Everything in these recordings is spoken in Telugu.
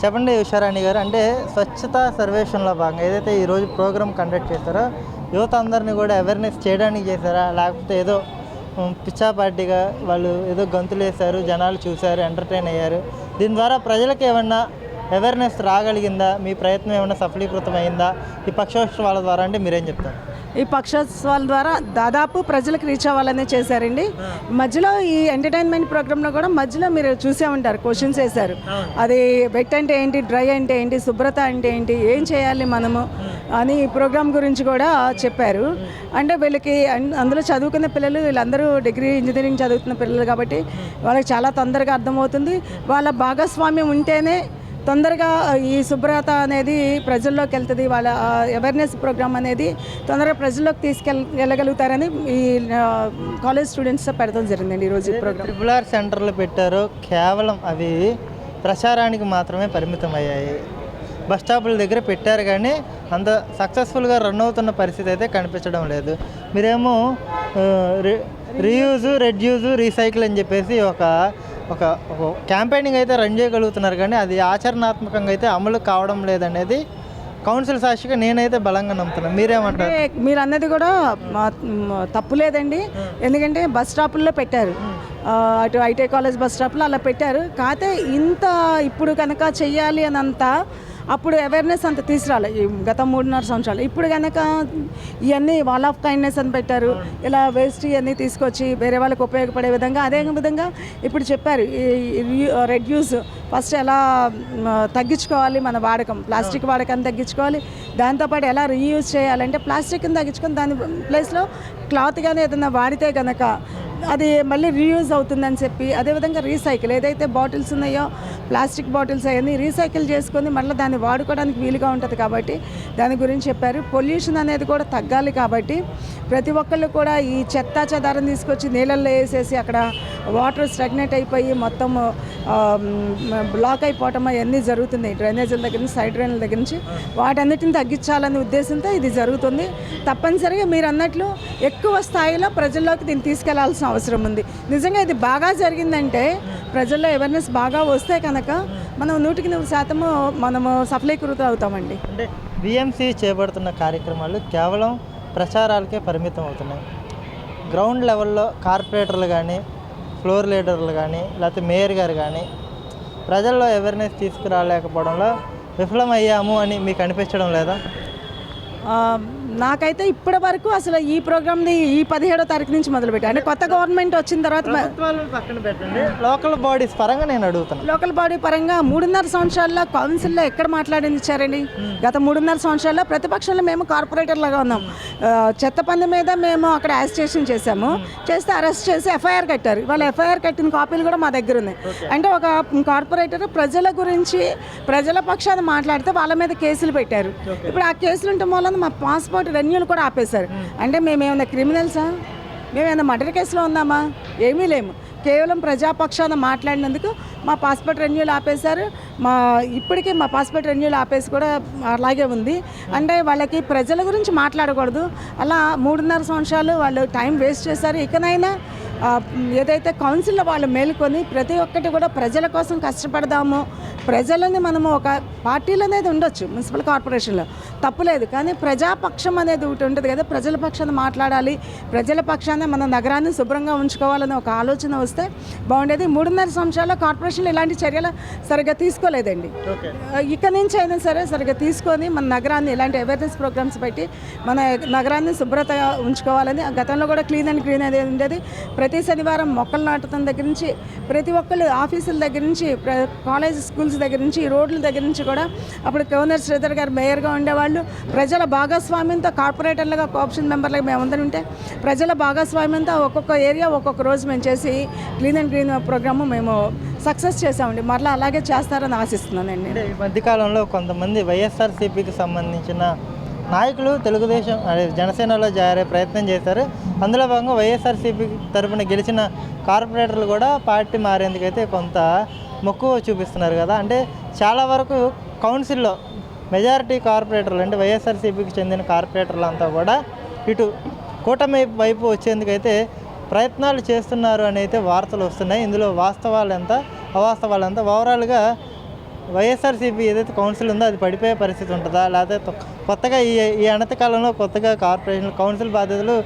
చెప్పండి ఉషారాణి గారు, అంటే స్వచ్ఛత సర్వేక్షణలో భాగంగా ఏదైతే ఈరోజు ప్రోగ్రామ్ కండక్ట్ చేస్తారో యువత అందరినీ కూడా అవేర్నెస్ చేయడానికి చేశారా, లేకపోతే ఏదో పిచ్చాపార్టీగా వాళ్ళు ఏదో గంతులు వేశారు, జనాలు చూశారు, ఎంటర్టైన్ అయ్యారు, దీని ద్వారా ప్రజలకు ఏమన్నా అవేర్నెస్ రాగలిగిందా, మీ ప్రయత్నం ఏమైనా సఫలీకృతం అయిందా ఈ పక్షోత్సవాల ద్వారా, అంటే మీరేం చెప్తారు? ఈ పక్షోత్సవాల ద్వారా దాదాపు ప్రజలకు రీచ్ అవ్వాలనే చేశారండి. మధ్యలో ఈ ఎంటర్టైన్మెంట్ ప్రోగ్రాంలో కూడా మధ్యలో మీరు చూసే ఉంటారు, క్వశ్చన్స్ వేశారు. అది వెట్ అంటే ఏంటి, డ్రై అంటే ఏంటి, శుభ్రత అంటే ఏంటి, ఏం చేయాలి మనము అని ఈ ప్రోగ్రాం గురించి కూడా చెప్పారు. అంటే వీళ్ళకి అందులో చదువుకున్న పిల్లలు, వీళ్ళందరూ డిగ్రీ ఇంజనీరింగ్ చదువుతున్న పిల్లలు కాబట్టి వాళ్ళకి చాలా తొందరగా అర్థమవుతుంది. వాళ్ళ భాగస్వామ్యం ఉంటేనే తొందరగా ఈ శుభ్రత అనేది ప్రజల్లోకి వెళ్తుంది, వాళ్ళ అవేర్నెస్ ప్రోగ్రామ్ అనేది తొందరగా ప్రజల్లోకి తీసుకెళ్ళగలుగుతారని ఈ కాలేజ్ స్టూడెంట్స్ పెడతాం జరిగిందండి ఈరోజు ఈ ప్రోగ్రామ్. ట్రిపుల్ సెంటర్లు పెట్టారు, కేవలం అవి ప్రచారానికి మాత్రమే పరిమితం అయ్యాయి. బస్ స్టాపుల దగ్గర పెట్టారు కానీ అంత సక్సెస్ఫుల్గా రన్ అవుతున్న పరిస్థితి అయితే కనిపించడం లేదు. మీరేమో రీయూజు, రెడ్యూజు, రీసైకిల్ అని చెప్పేసి ఒక ఒక క్యాంపెయినింగ్ అయితే రన్ చేయగలుగుతున్నారు కానీ అది ఆచరణాత్మకంగా అయితే అమలు కావడం లేదనేది కౌన్సిల్ సాక్షిగా నేనైతే బలంగా నమ్ముతున్నాను. మీరేమంటారు? మీరు అన్నది కూడా తప్పు లేదండి. ఎందుకంటే బస్ స్టాపుల్లో పెట్టారు, అటు ఐటీ కాలేజ్ బస్ స్టాప్లో అలా పెట్టారు. కాకపోతే ఇంత ఇప్పుడు కనుక చెయ్యాలి అని అంతా అప్పుడు అవేర్నెస్ అంత తీసుకురాలి గత 3.5 సంవత్సరాలు. ఇప్పుడు కనుక ఇవన్నీ వాల్ ఆఫ్ కైండ్నెస్ అని పెట్టారు, ఇలా వేస్ట్ ఇవన్నీ తీసుకొచ్చి వేరే వాళ్ళకి ఉపయోగపడే విధంగా. అదే విధంగా ఇప్పుడు చెప్పారు రెడ్యూస్, ఫస్ట్ ఎలా తగ్గించుకోవాలి మన వాడకం, ప్లాస్టిక్ వాడకాన్ని తగ్గించుకోవాలి. దాంతోపాటు ఎలా రీయూజ్ చేయాలంటే ప్లాస్టిక్ని తగ్గించుకొని దాని ప్లేస్లో క్లాత్ కానీ ఏదైనా వాడితే కనుక అది మళ్ళీ రీయూజ్ అవుతుందని చెప్పి, అదేవిధంగా రీసైకిల్ ఏదైతే బాటిల్స్ ఉన్నాయో ప్లాస్టిక్ బాటిల్స్ అవన్నీ రీసైకిల్ చేసుకొని మళ్ళీ దాన్ని వాడుకోవడానికి వీలుగా ఉంటుంది కాబట్టి దాని గురించి చెప్పారు. పొల్యూషన్ అనేది కూడా తగ్గాలి కాబట్టి ప్రతి ఒక్కళ్ళు కూడా ఈ చెత్త చెదారం తీసుకొచ్చి నీళ్ళల్లో వేసేసి అక్కడ వాటర్ స్టాగ్నేట్ అయిపోయి మొత్తం బ్లాక్ అయిపోవటం అవన్నీ జరుగుతుంది. డ్రైనేజీల దగ్గర నుంచి, సైడ్ డ్రైన్ల దగ్గర నుంచి వాటన్నిటిని తగ్గించాలనే ఉద్దేశంతో ఇది జరుగుతుంది. తప్పనిసరిగా మీరు అన్నట్లు ఎక్కువ స్థాయిలో ప్రజల్లోకి దీన్ని తీసుకెళ్లాల్సిన అవసరం ఉంది. నిజంగా ఇది బాగా జరిగిందంటే, ప్రజల్లో అవేర్నెస్ బాగా వస్తే కనుక మనం 100% మనము సఫలీకృతం అవుతామండి. అంటే బిఎంసి చేపడుతున్న కార్యక్రమాలు కేవలం ప్రచారాలకే పరిమితం అవుతున్నాయి. గ్రౌండ్ లెవెల్లో కార్పొరేటర్లు కానీ, ఫ్లోర్ లీడర్లు కానీ, లేకపోతే మేయర్ గారు కానీ ప్రజల్లో అవేర్నెస్ తీసుకురాలేకపోవడంలో విఫలమయ్యాము అని మీకు అనిపించడం లేదా? నాకైతే ఇప్పటి వరకు అసలు ఈ ప్రోగ్రామ్ని ఈ 17వ తారీఖు నుంచి మొదలుపెట్టాను. అంటే కొత్త గవర్నమెంట్ వచ్చిన తర్వాత పక్కన పెట్టండి, లోకల్ బాడీస్ పరంగా నేను అడుగుతాను. లోకల్ బాడీ పరంగా 3.5 సంవత్సరాల్లో కౌన్సిల్లో ఎక్కడ మాట్లాడింది ఇచ్చారండి? గత 3.5 సంవత్సరాల్లో ప్రతిపక్షంలో మేము కార్పొరేటర్ లాగా ఉన్నాం. చెత్త పన్ను మీద మేము అక్కడ యాజిటేషన్ చేశాము, చేస్తే అరెస్ట్ చేసి ఎఫ్ఐఆర్ కట్టారు. వాళ్ళు ఎఫ్ఐఆర్ కట్టిన కాపీలు కూడా మా దగ్గర ఉన్నాయి. అంటే ఒక కార్పొరేటర్ ప్రజల గురించి ప్రజల పక్షాన్ని మాట్లాడితే వాళ్ళ మీద కేసులు పెట్టారు. ఇప్పుడు ఆ కేసులు ఉండటం వల్ల మా పాస్పోర్ట్ రెన్యూలు కూడా ఆపేశారు. అంటే మేమేమైనా క్రిమినల్సా? మేమేమైనా మర్డర్ కేసులో ఉన్నామా? ఏమీ లేము. కేవలం ప్రజాపక్షాన మాట్లాడినందుకు మా పాస్పోర్ట్ రెన్యూలు ఆపేశారు. ఇప్పటికీ మా పాస్పోర్ట్ రెన్యూలు ఆపేసి కూడా అలాగే ఉంది. అంటే వాళ్ళకి ప్రజల గురించి మాట్లాడకూడదు. అలా 3.5 సంవత్సరాలు వాళ్ళు టైం వేస్ట్ చేశారు. ఇకనైనా ఏదైతే కౌన్సిల్లో వాళ్ళు మేలుకొని ప్రతి ఒక్కటి కూడా ప్రజల కోసం కష్టపడదాము, ప్రజలని మనము ఒక పార్టీలు అనేది ఉండొచ్చు మున్సిపల్ కార్పొరేషన్లో, తప్పులేదు. కానీ ప్రజాపక్షం అనేది ఒకటి ఉంటుంది కదా, ప్రజల పక్షాన మాట్లాడాలి, ప్రజల పక్షాన మన నగరాన్ని శుభ్రంగా ఉంచుకోవాలనే ఒక ఆలోచన వస్తే బాగుండేది. 3.5 సంవత్సరాల్లో కార్పొరేషన్లు ఇలాంటి చర్యలు సరిగ్గా తీసుకోలేదండి. ఇక నుంచి అయినా సరే సరిగ్గా తీసుకొని మన నగరాన్ని ఇలాంటి అవేర్నెస్ ప్రోగ్రామ్స్ పెట్టి మన నగరాన్ని శుభ్రతగా ఉంచుకోవాలని. గతంలో కూడా క్లీన్ అండ్ గ్రీన్ అనేది ఉండేది. ప్రతి శనివారం మొక్కలు నాటడం దగ్గర నుంచి ప్రతి ఒక్కళ్ళు ఆఫీసుల దగ్గర నుంచి, కాలేజ్ స్కూల్స్ దగ్గర నుంచి, రోడ్ల దగ్గర నుంచి కూడా అప్పుడు గవర్నర్ శ్రీధర్ గారు మేయర్గా ఉండేవాళ్ళు. ప్రజల భాగస్వామ్యంతో కార్పొరేటర్లుగా, కోఆప్షన్ మెంబర్లుగా మేమందరం ఉంటే ప్రజల భాగస్వామ్యంతో ఒక్కొక్క ఏరియా ఒక్కొక్క రోజు మేము చేసి క్లీన్ అండ్ గ్రీన్ ప్రోగ్రాము మేము సక్సెస్ చేసామండి. మరలా అలాగే చేస్తారని ఆశిస్తున్నానండి. ఈ మధ్యకాలంలో కొంతమంది వైఎస్ఆర్సీపీకి సంబంధించిన నాయకులు తెలుగుదేశం జనసేనలో జారే ప్రయత్నం చేశారు. అందులో భాగంగా వైఎస్ఆర్సీపీ తరఫున గెలిచిన కార్పొరేటర్లు కూడా పార్టీ మారేందుకైతే కొంత మక్కువ చూపిస్తున్నారు కదా. అంటే చాలా వరకు కౌన్సిల్లో మెజారిటీ కార్పొరేటర్లు అంటే వైఎస్ఆర్సీపీకి చెందిన కార్పొరేటర్లు అంతా కూడా ఇటు కూటమి వైపు వచ్చేందుకైతే ప్రయత్నాలు చేస్తున్నారు అని అయితే వార్తలు వస్తున్నాయి. ఇందులో వాస్తవాలు ఎంత, అవాస్తవాలు ఎంత, ఓవరాల్గా వైఎస్ఆర్సీపీ ఏదైతే కౌన్సిల్ ఉందో అది పడిపోయే పరిస్థితి ఉంటుందా, లేకపోతే కొత్తగా ఈ అనతి కాలంలో కొత్తగా కార్పొరేషన్ కౌన్సిల్ బాధ్యతలు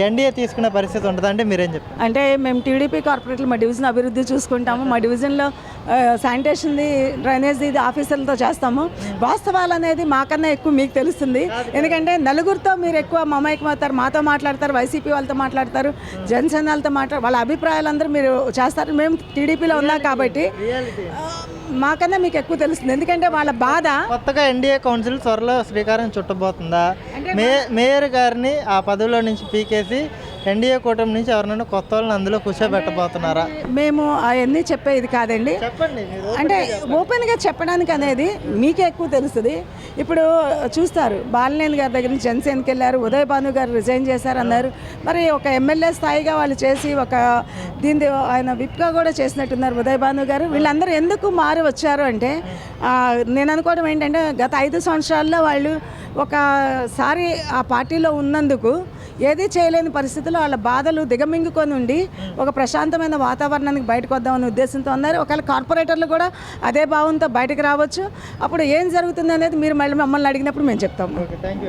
ఎన్డీఏ తీసుకునే పరిస్థితి ఉంటుందా అంటే మీరేం చెప్తారు? అంటే మేము టీడీపీ కార్పొరేట్లు మా డివిజన్ అభివృద్ధి చూసుకుంటాము. మా డివిజన్లో శానిటేషన్ది డ్రైనేజ్ది ఇది ఆఫీసర్లతో చేస్తాము. వాస్తవాలు అనేది మాకన్నా ఎక్కువ మీకు తెలుస్తుంది. ఎందుకంటే నలుగురితో మీరు ఎక్కువ మమైకమవుతారు, మాతో మాట్లాడతారు, వైసీపీ వాళ్ళతో మాట్లాడతారు, జనసేన వాళ్ళతో వాళ్ళ అభిప్రాయాలందరూ మీరు చేస్తారు. మేము టీడీపీలో ఉన్నాం కాబట్టి మాకన్నా మీకు ఎక్కువ తెలుస్తుంది. ఎందుకంటే వాళ్ళ బాధ. కొత్తగా ఎన్డీఏ కౌన్సిల్ త్వరలో శ్రీకారం చుట్టబోతుందా? మేయర్ గారిని ఆ పదవిలో నుంచి పీకేసి ఎన్డీఏ కూటమి నుంచి ఎవరినైనా కొత్త వాళ్ళని అందులో కూర్చోబెట్టబోతున్నారా? మేము అవన్నీ చెప్పేది కాదండి. చెప్పండి. అంటే ఓపెన్గా చెప్పడానికి అనేది మీకే ఎక్కువ తెలుస్తుంది. ఇప్పుడు చూస్తారు, బాలినేని గారి దగ్గర నుంచి జనసేనకి వెళ్ళారు, ఉదయ్ భాను గారు రిజైన్ చేశారు అన్నారు. మరి ఒక ఎమ్మెల్యే స్థాయిగా వాళ్ళు చేసి దీని ఆయన విప్గా కూడా చేసినట్టున్నారు ఉదయ్ భాను గారు. వీళ్ళందరూ ఎందుకు మారి వచ్చారు అంటే నేను అనుకోవడం ఏంటంటే గత 5 సంవత్సరాల్లో వాళ్ళు ఒకసారి ఆ పార్టీలో ఉన్నందుకు ఏది చేయలేని పరిస్థితుల్లో వాళ్ళ బాధలు దిగమింగుకొని ఉండి ఒక ప్రశాంతమైన వాతావరణానికి బయటకు వద్దామనే ఉద్దేశంతో ఉన్నారు. ఒకవేళ కార్పొరేటర్లు కూడా అదే భావంతో బయటకు రావచ్చు. అప్పుడు ఏం జరుగుతుంది అనేది మీరు మళ్ళీ మమ్మల్ని అడిగినప్పుడు మేము చెప్తాము. Okay, thank you.